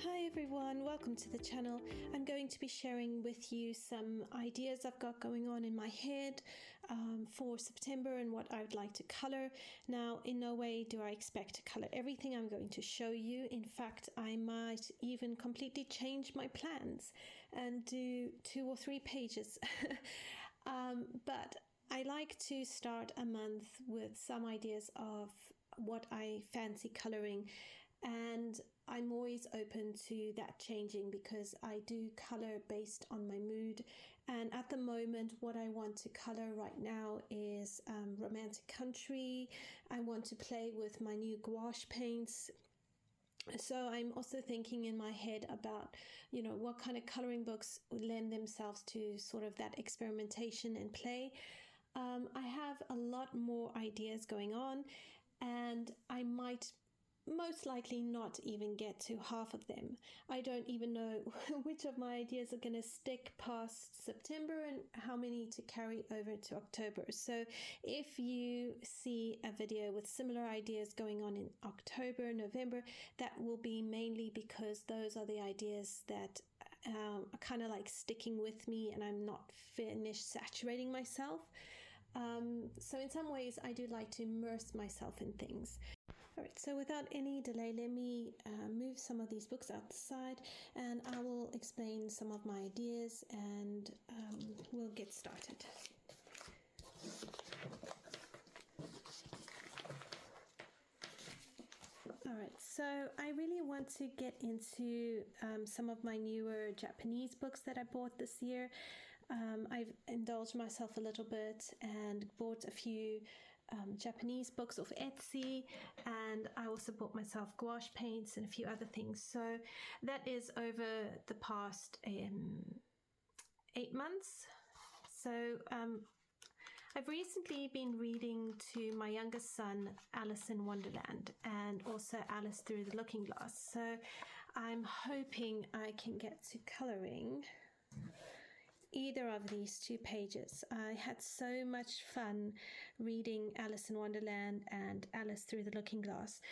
Hi everyone, welcome to the channel. I'm going to be sharing with you some ideas I've got going on in my head for September and what I would like to color. Now, in no way do I expect to color everything I'm going to show you. In fact, I might even completely change my plans and do 2 or 3 pages. But I like to start a month with some ideas of what I fancy coloring, and I'm always open to that changing because I do color based on my mood. And at the moment, what I want to color right now is romantic country. I want to play with my new gouache paints. So I'm also thinking in my head about, what kind of coloring books would lend themselves to sort of that experimentation and play. I have a lot more ideas going on, and I might most likely not even get to half of them. I don't even know which of my ideas are going to stick past September and how many to carry over to October. So if you see a video with similar ideas going on in October, November, that will be mainly because those are the ideas that are kind of like sticking with me and I'm not finished saturating myself. So in some ways, I do like to immerse myself in things. All right, so without any delay, let me move some of these books outside and I will explain some of my ideas and we'll get started. All right, so I really want to get into some of my newer Japanese books that I bought this year. I've indulged myself a little bit and bought a few Japanese books off Etsy, and I also bought myself gouache paints and a few other things. So that is over the past 8 months. So I've recently been reading to my youngest son Alice in Wonderland and also Alice Through the Looking Glass. So I'm hoping I can get to coloring either of these 2 pages. I had so much fun reading Alice in Wonderland and Alice Through the Looking Glass.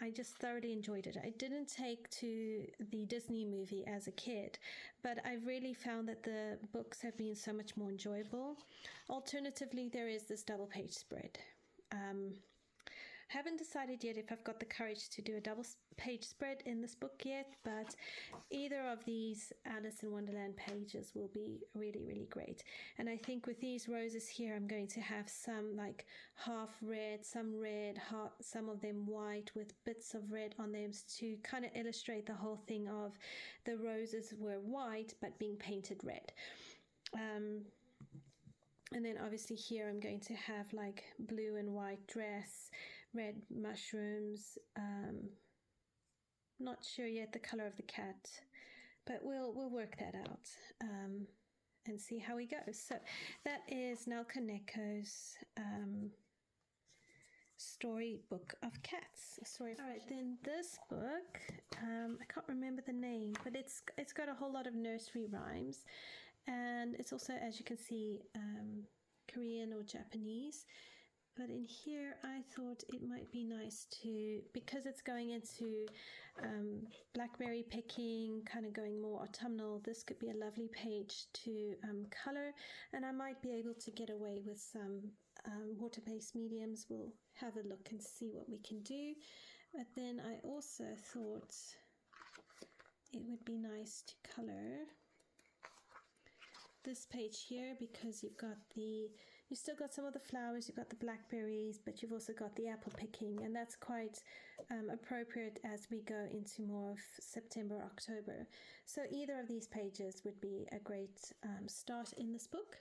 I just thoroughly enjoyed it. I didn't take to the Disney movie as a kid, but I've really found that the books have been so much more enjoyable. Alternatively, there is this double page spread. Haven't decided yet if I've got the courage to do a double page spread in this book yet, but either of these Alice in Wonderland pages will be really, really great. And I think with these roses here, I'm going to have some like half red, some of them white with bits of red on them to kind of illustrate the whole thing of the roses were white but being painted red. And then obviously here I'm going to have like blue and white dress, red mushrooms. Not sure yet the color of the cat, but we'll work that out and see how we go. So that is Nalka Neko's Storybook of Cats. All right, then this book, I can't remember the name, but it's got a whole lot of nursery rhymes. And it's also, as you can see, Korean or Japanese. But in here, I thought it might be nice to, because it's going into blackberry picking, kind of going more autumnal, this could be a lovely page to color. And I might be able to get away with some water-based mediums. We'll have a look and see what we can do. But then I also thought it would be nice to color this page here, because you still got some of the flowers, you've got the blackberries, but you've also got the apple picking, and that's quite appropriate as we go into more of September, October. So either of these pages would be a great start in this book.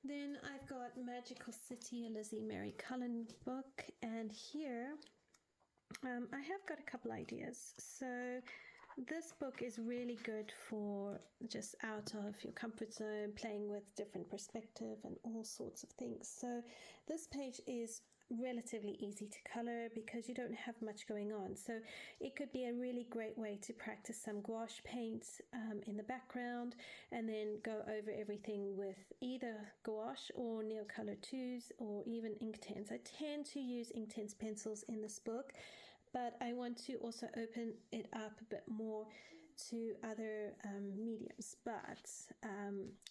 Then I've got Magical City, a Lizzie Mary Cullen book, and here I have got a couple ideas. So this book is really good for just out of your comfort zone, playing with different perspective and all sorts of things. So this page is relatively easy to color because you don't have much going on. So it could be a really great way to practice some gouache paint in the background and then go over everything with either gouache or Neocolor 2s or even Inktense. I tend to use Inktense pencils in this book, but I want to also open it up a bit more to other mediums, but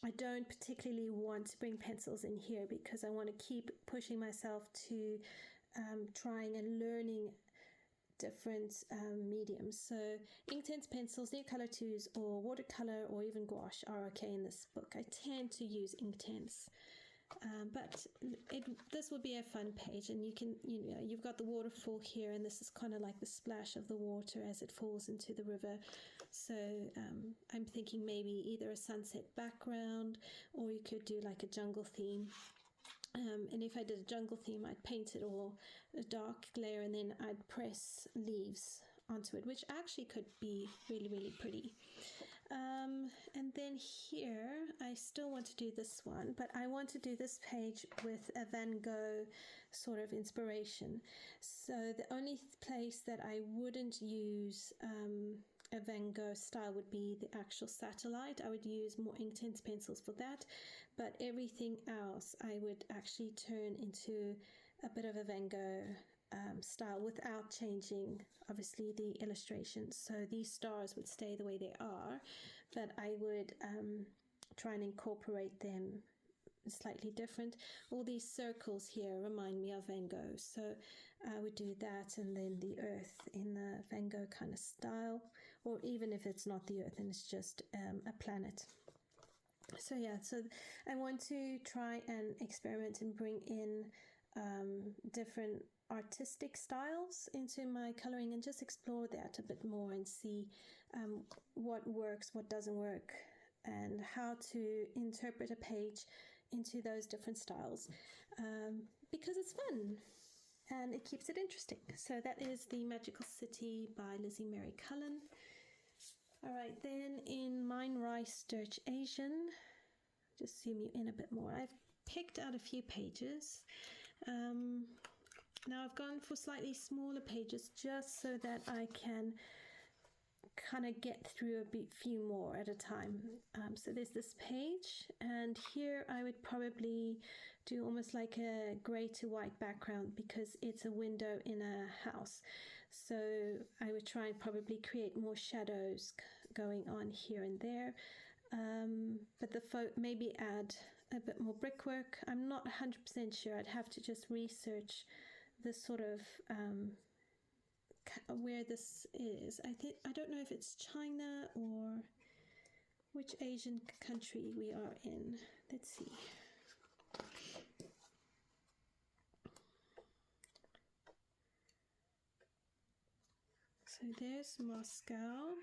I don't particularly want to bring pencils in here because I want to keep pushing myself to trying and learning different mediums. So Inktense pencils, Neocolor 2s, or watercolor, or even gouache are okay in this book. I tend to use Inktense. But this will be a fun page, and you've got the waterfall here, and this is kind of like the splash of the water as it falls into the river. So I'm thinking maybe either a sunset background, or you could do like a jungle theme. And if I did a jungle theme, I'd paint it all a dark glare, and then I'd press leaves onto it, which actually could be really, really pretty. And then here, I still want to do this one, but I want to do this page with a Van Gogh sort of inspiration. So the only place that I wouldn't use a Van Gogh style would be the actual satellite. I would use more Inktense pencils for that, but everything else I would actually turn into a bit of a Van Gogh style without changing obviously the illustrations. So these stars would stay the way they are, but I would try and incorporate them slightly different. All these circles here remind me of Van Gogh, so I would do that, and then the earth in the Van Gogh kind of style, or even if it's not the earth and it's just a planet. So yeah, so I want to try and experiment and bring in different artistic styles into my coloring, and just explore that a bit more and see what works, what doesn't work, and how to interpret a page into those different styles, because it's fun and it keeps it interesting. So that is The Magical City by Lizzie Mary Cullen. All right, then in Mine Rice Dirch Asian, just zoom you in a bit more. I've picked out a few pages. Now I've gone for slightly smaller pages just so that I can kind of get through a few more at a time. So there's this page, and here I would probably do almost like a grey to white background because it's a window in a house. So I would try and probably create more shadows going on here and there. But maybe add a bit more brickwork. I'm not 100% sure. I'd have to just research this sort of where this is. I don't know if it's China or which Asian country we are in. Let's see. So there's Moscow.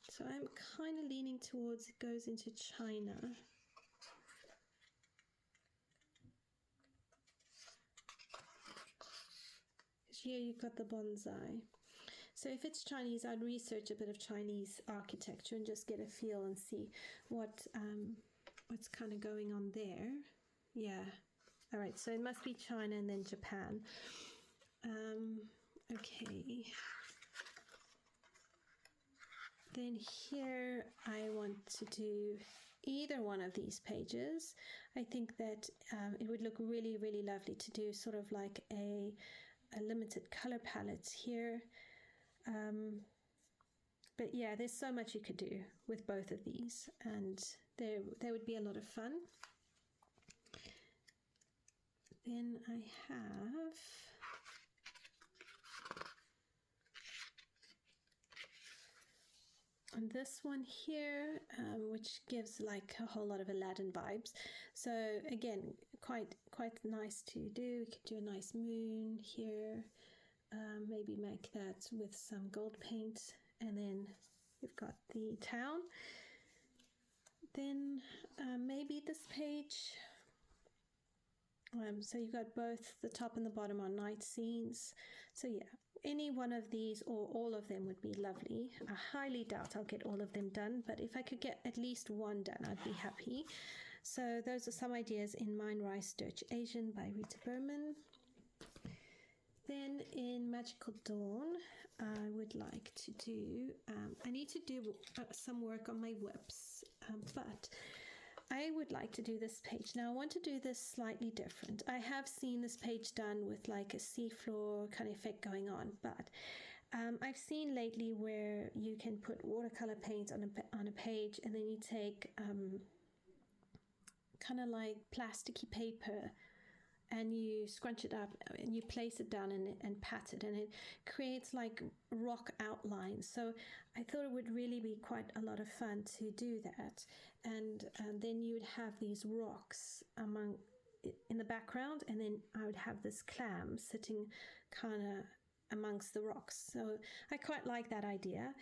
So I'm kind of leaning towards it goes into China. Here you've got the bonsai. So if it's Chinese, I'd research a bit of Chinese architecture and just get a feel and see what's kind of going on there. Yeah. All right. So it must be China and then Japan. Okay. Then here I want to do either one of these pages. I think that it would look really, really lovely to do sort of like a limited color palette here. But yeah, there's so much you could do with both of these, and there would be a lot of fun. Then I have this one here, which gives like a whole lot of Aladdin vibes. So again, quite nice to do. We could do a nice moon here, maybe make that with some gold paint, and then we've got the town. Then maybe this page, so you've got both the top and the bottom are night scenes. So yeah, any one of these or all of them would be lovely. I highly doubt I'll get all of them done, but if I could get at least one done, I'd be happy. So those are some ideas in Mine Rice Dirch Asian by Rita Berman. Then in Magical Dawn, I would like to do, I need to do some work on my whips, but I would like to do this page. Now I want to do this slightly different. I have seen this page done with like a seafloor kind of effect going on, but I've seen lately where you can put watercolor paint on a page, and then you take kind of like plasticky paper and you scrunch it up and you place it down and pat it, and it creates like rock outlines. So I thought it would really be quite a lot of fun to do that, and then you would have these rocks in the background, and then I would have this clam sitting kind of amongst the rocks. So I quite like that idea.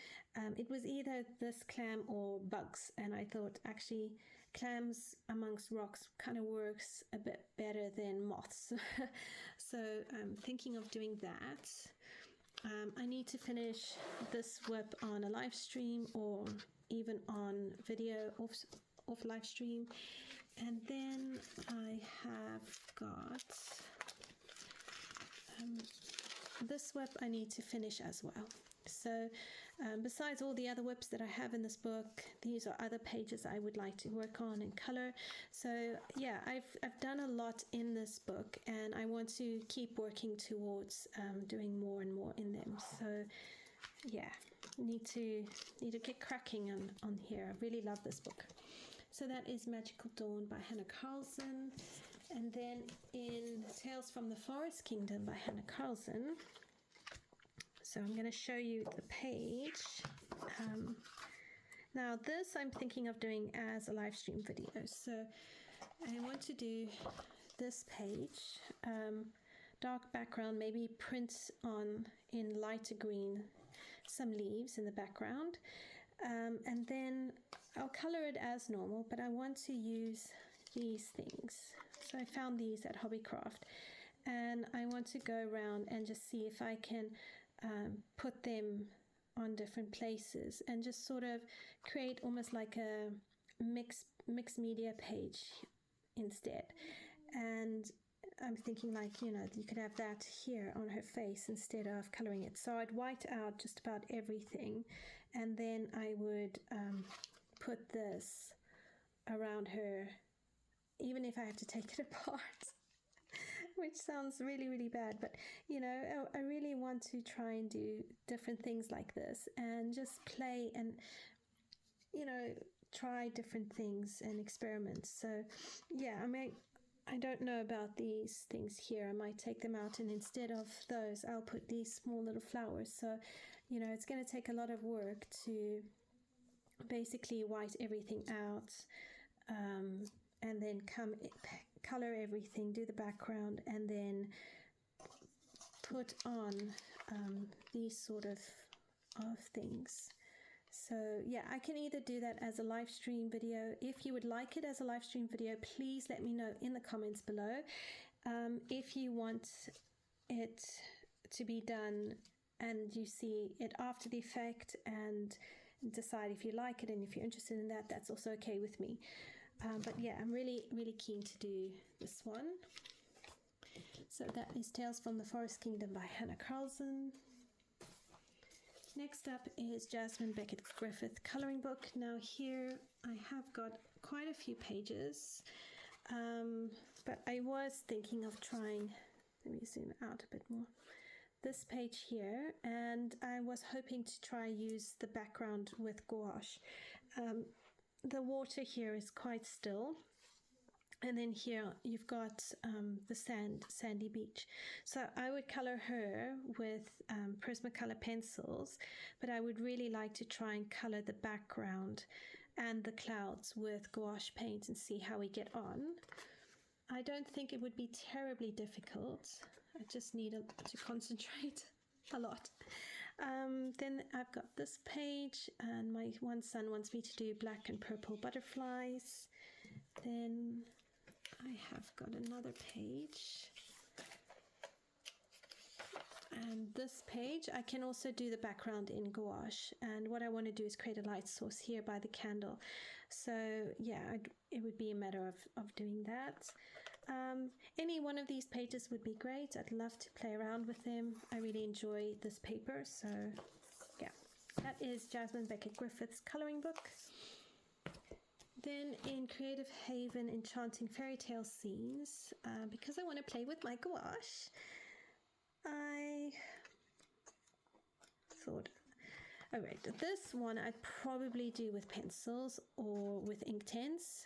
It was either this clam or bugs, and I thought actually clams amongst rocks kind of works a bit better than moths. So I'm thinking of doing that. I need to finish this whip on a live stream or even on video off live stream. And then I have got this whip I need to finish as well. So besides all the other whips that I have in this book, these are other pages I would like to work on and color. So yeah, I've done a lot in this book, and I want to keep working towards doing more and more in them. So yeah, need to get cracking on here. I really love this book. So that is Magical Dawn by Hannah Carlson. And then in Tales from the Forest Kingdom by Hannah Carlson, so I'm going to show you the page. Now this I'm thinking of doing as a live stream video. So I want to do this page, dark background, maybe print on in lighter green some leaves in the background. And then I'll color it as normal, but I want to use these things. So I found these at Hobbycraft, and I want to go around and just see if I can put them on different places and just sort of create almost like a mixed media page instead. And I'm thinking like, you could have that here on her face instead of coloring it. So I'd white out just about everything, and then I would put this around her, even if I have to take it apart. Which sounds really, really bad, but I really want to try and do different things like this and just play and try different things and experiment. So yeah, I don't know about these things here. I might take them out, and instead of those I'll put these small little flowers. So it's going to take a lot of work to basically white everything out, and then color everything, do the background, and then put on these sort of things. So yeah, I can either do that as a live stream video. If you would like it as a live stream video, please let me know in the comments below. If you want it to be done and you see it after the effect and decide if you like it and if you're interested in that, that's also okay with me. But yeah, I'm really, really keen to do this one. So that is Tales from the Forest Kingdom by Hannah Carlson. Next up is Jasmine Beckett Griffith coloring book. Now here I have got quite a few pages, but I was thinking of trying, let me zoom out a bit more, this page here, and I was hoping to try use the background with gouache. The water here is quite still, and then here you've got the sandy beach. So I would color her with Prismacolor pencils, but I would really like to try and color the background and the clouds with gouache paint and see how we get on. I don't think it would be terribly difficult. I just need to concentrate a lot. Then I've got this page, and my one son wants me to do black and purple butterflies. Then I have got another page, and this page I can also do the background in gouache, and what I want to do is create a light source here by the candle. So yeah, it would be a matter of doing that. Any one of these pages would be great. I'd love to play around with them. I really enjoy this paper. So yeah, that is Jasmine Beckett Griffith's coloring book. Then in Creative Haven, Enchanting Fairy Tale Scenes, because I want to play with my gouache, I thought, all right, this one I'd probably do with pencils or with Inktense,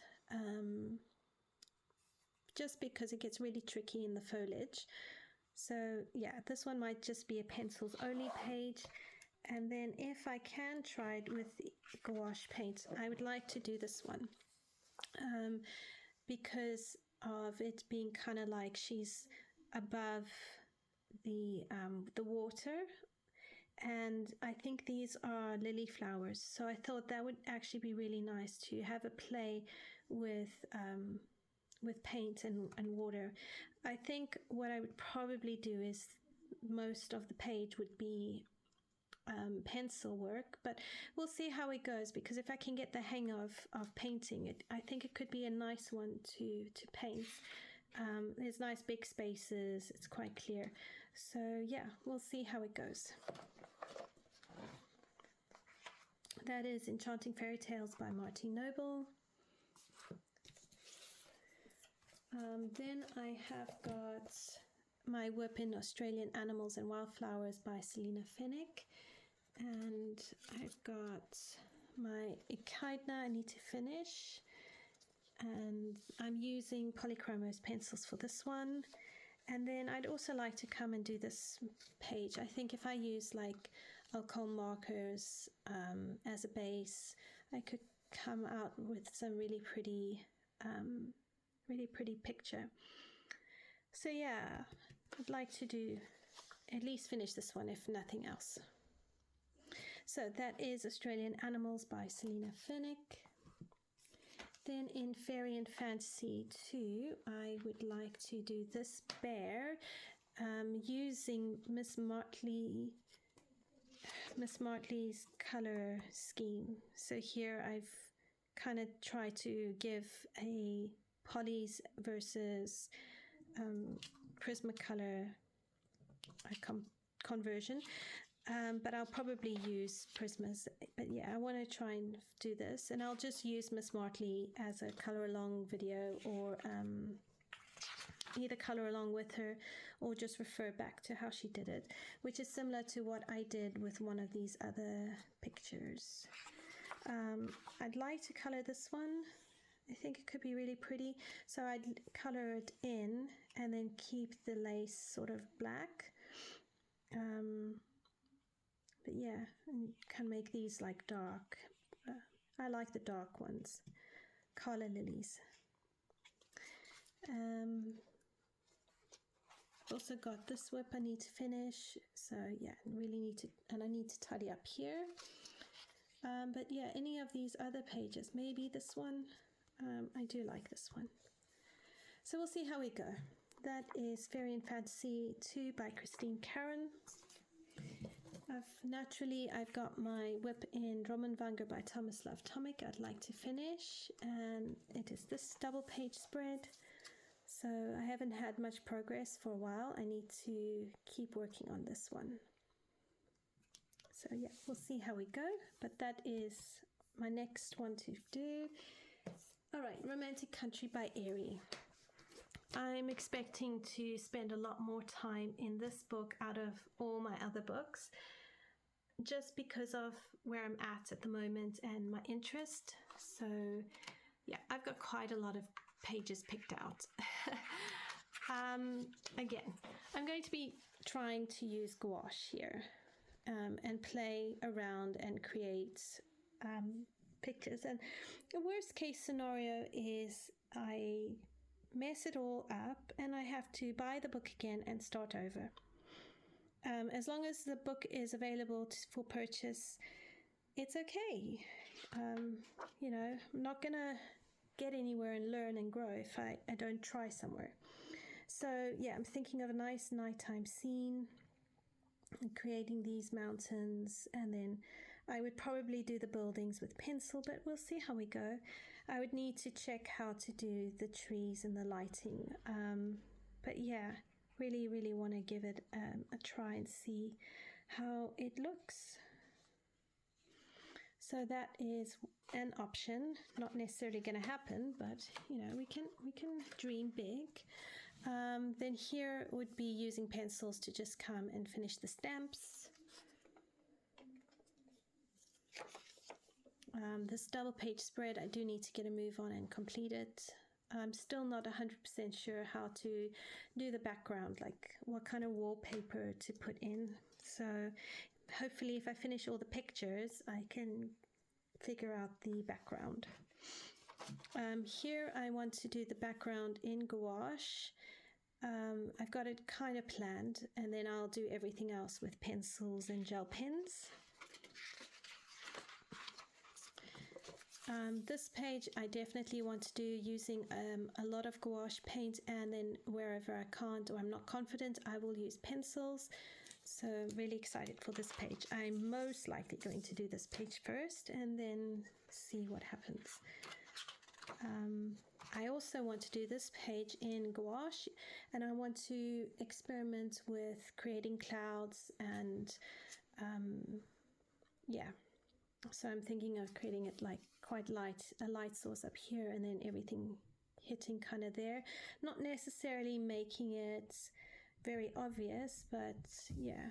just because it gets really tricky in the foliage. So yeah, this one might just be a pencils only page. And then if I can try it with gouache paint, I would like to do this one, because of it being kind of like she's above the water, and I think these are lily flowers. So I thought that would actually be really nice to have a play with paint and water. I think what I would probably do is most of the page would be pencil work, but we'll see how it goes, because if I can get the hang of painting it, I think it could be a nice one to paint. There's nice big spaces, it's quite clear. So yeah, we'll see how it goes. That is Enchanting Fairy Tales by Martine Noble. Then I have got my WIP in Australian Animals and Wildflowers by Selena Fennick. And I've got my Echidna I need to finish. And I'm using Polychromos pencils for this one. And then I'd also like to come and do this page. I think if I use like alcohol markers as a base, I could come out with some really pretty picture. So yeah, I'd like to do at least finish this one, if nothing else. So that is Australian Animals by Selena Fennick. Then in Fairy and Fantasy 2, I would like to do this bear using Miss Martley's color scheme. So here I've kind of tried to give a polys versus Prismacolor conversion, but I'll probably use Prismas. But yeah, I want to try and do this, and I'll just use Miss Martley as a color along video, or either color along with her or just refer back to how she did it, which is similar to what I did with one of these other pictures. I'd like to color this one. I think it could be really pretty, so I'd color it in and then keep the lace sort of black. But yeah, and you can make these like dark. I like the dark ones. Calla lilies. Also got this WIP I need to finish. So yeah, really need to, and I need to tidy up here. But yeah, any of these other pages, maybe this one. I do like this one. So we'll see how we go. That is Fairy and Fantasy 2 by Christine Karen. I've got my WIP in Romanvanger by Tomislav Tomic I'd like to finish, and it is this double page spread. So I haven't had much progress for a while. I need to keep working on this one. So yeah, we'll see how we go, but that is my next one to do. All right, Romantic Country by Ailie. I'm expecting to spend a lot more time in this book out of all my other books, just because of where I'm at the moment and my interest. So yeah, I've got quite a lot of pages picked out. Again, I'm going to be trying to use gouache here and play around and create pictures. And the worst case scenario is I mess it all up and I have to buy the book again and start over. As long as the book is available for purchase, it's okay. You know, I'm not gonna get anywhere and learn and grow if I don't try somewhere. So yeah, I'm thinking of a nice nighttime scene and creating these mountains, and then I would probably do the buildings with pencil, but we'll see how we go. I would need to check how to do the trees and the lighting. But yeah, really want to give it a try and see how it looks. So that is an option, not necessarily going to happen, but you know, we can dream big. Then here would be using pencils to just come and finish the stamps. This double page spread, I do need to get a move on and complete it. I'm still not 100% sure how to do the background, like what kind of wallpaper to put in. So hopefully if I finish all the pictures, I can figure out the background. Here I want to do the background in gouache. I've got it kind of planned, and then I'll do everything else with pencils and gel pens. This page I definitely want to do using a lot of gouache paint, and then wherever I can't or I'm not confident, I will use pencils. So I'm really excited for this page. I'm most likely going to do this page first and then see what happens. I also want to do this page in gouache, and I want to experiment with creating clouds and yeah. So I'm thinking of creating it like quite light, a light source up here, and then everything hitting kind of there. Not necessarily making it very obvious, but yeah.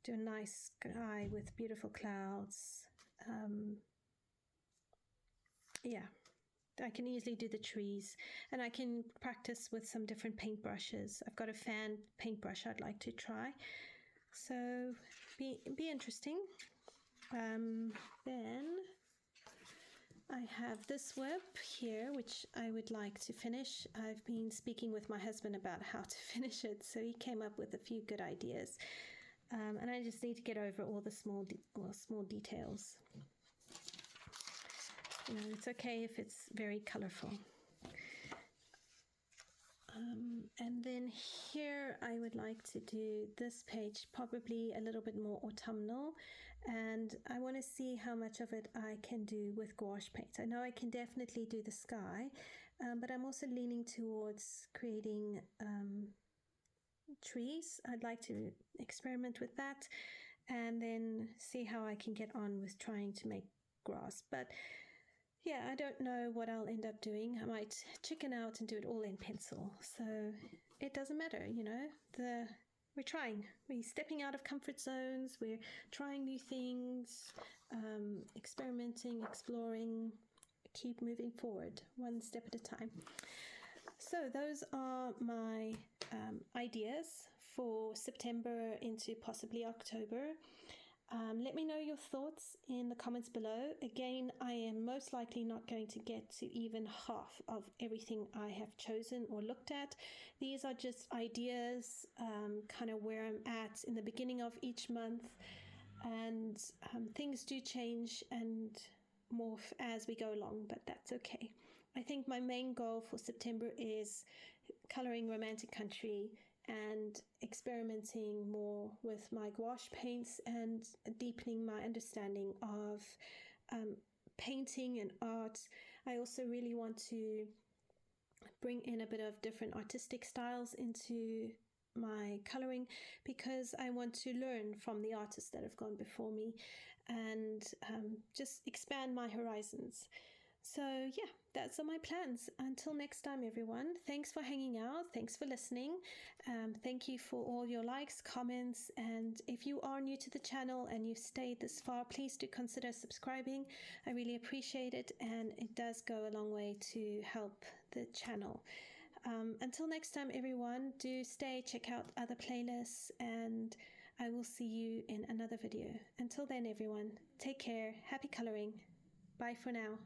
Do a nice sky with beautiful clouds. Yeah, I can easily do the trees, and I can practice with some different paintbrushes. I've got a fan paintbrush I'd like to try. So be interesting. Then I have this whip here, which I would like to finish. I've been speaking with my husband about how to finish it, so he came up with a few good ideas. And I just need to get over all the small details. You know, it's okay if it's very colorful. And then here I would like to do this page probably a little bit more autumnal, and I want to see how much of it I can do with gouache paint. I know I can definitely do the sky, but I'm also leaning towards creating trees. I'd like to experiment with that and then see how I can get on with trying to make grass. But yeah, I don't know what I'll end up doing. I might chicken out and do it all in pencil. So it doesn't matter, you know. We're trying. We're stepping out of comfort zones. We're trying new things, experimenting, exploring, keep moving forward, one step at a time. So those are my ideas for September into possibly October. Let me know your thoughts in the comments below. Again, I am most likely not going to get to even half of everything I have chosen or looked at. These are just ideas, kind of where I'm at in the beginning of each month, and things do change and morph as we go along, but that's okay. I think my main goal for September is coloring romantic country and experimenting more with my gouache paints and deepening my understanding of painting and art. I also really want to bring in a bit of different artistic styles into my coloring, because I want to learn from the artists that have gone before me and just expand my horizons. So yeah, that's all my plans. Until next time, everyone, thanks for hanging out. Thanks for listening. Thank you for all your likes, comments, and if you are new to the channel and you've stayed this far, please do consider subscribing. I really appreciate it, and it does go a long way to help the channel. Until next time, everyone, do check out other playlists, and I will see you in another video. Until then, everyone, take care. Happy coloring. Bye for now.